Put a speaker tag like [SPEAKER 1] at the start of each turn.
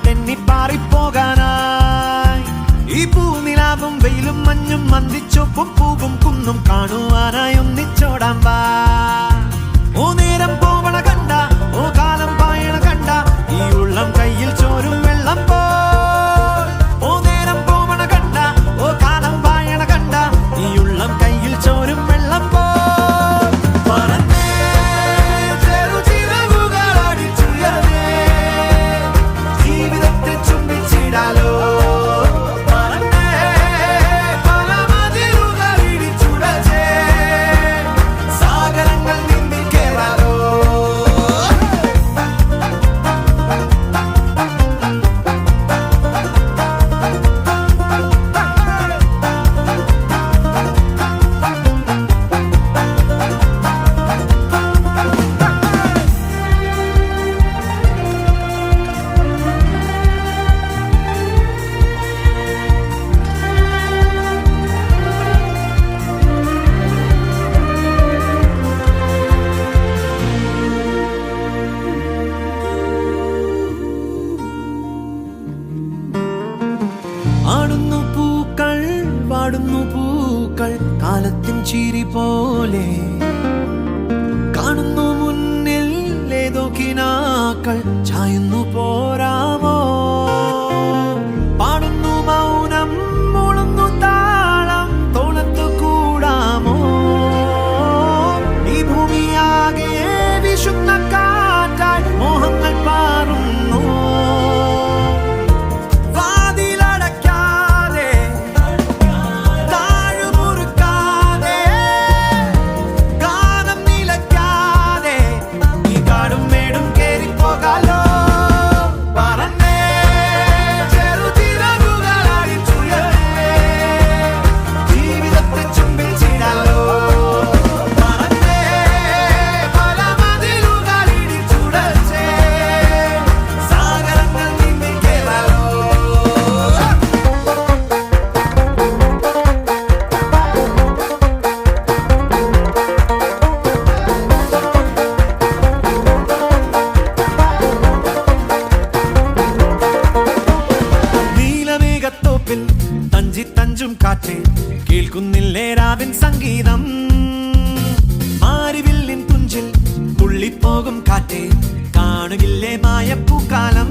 [SPEAKER 1] തെന്നിപ്പാറിപ്പോകാനായി ഈ പൂനിലാവും വെയിലും മഞ്ഞും മന്ദിച്ചൊപ്പും പൂവും കുന്നും കാണുവാനായി ഒന്നിച്ചോടാൻ വാ. ഓ നേരം പോവണ കണ്ട, ഓ കാലം പായണ കണ്ട, ഈ ഉള്ളം കയ്യിൽ ചോരും വെള്ളം പോ. ഓ നേരം പോവണ കണ്ട, ഓ കാലം പായണ കണ്ട, ഈ ഉള്ളം കയ്യിൽ ചോരും വെള്ളം പോ. ജീവിതത്തെ ചുംബിച്ചിടാലോ ആടുന്നു പൂക്കൾ, വാടുന്നു പൂക്കൾ, കാലത്തിൻ ചിരി പോലെ കാണുന്നു മുന്നിൽ ഏതോ കിനാക്കൾ, ചായുന്നു പോരാമോ. പാടുന്നു മൗനം, മുളുന്നു താളം, തോളത്തു കൂടാമോ. ഈ ഭൂമിയാകെ വിശുദ്ധ കാറ്റായി മോഹങ്ങൾ പാറുന്നു. തഞ്ചും കാറ്റ് കേൾക്കുന്നില്ലേ രാവിൻ സംഗീതം. മാരിവില്ലിൻ തുഞ്ചിൽ തുള്ളിപ്പോകും കാറ്റ് കാണുകില്ലേ മായപ്പൂക്കാലം.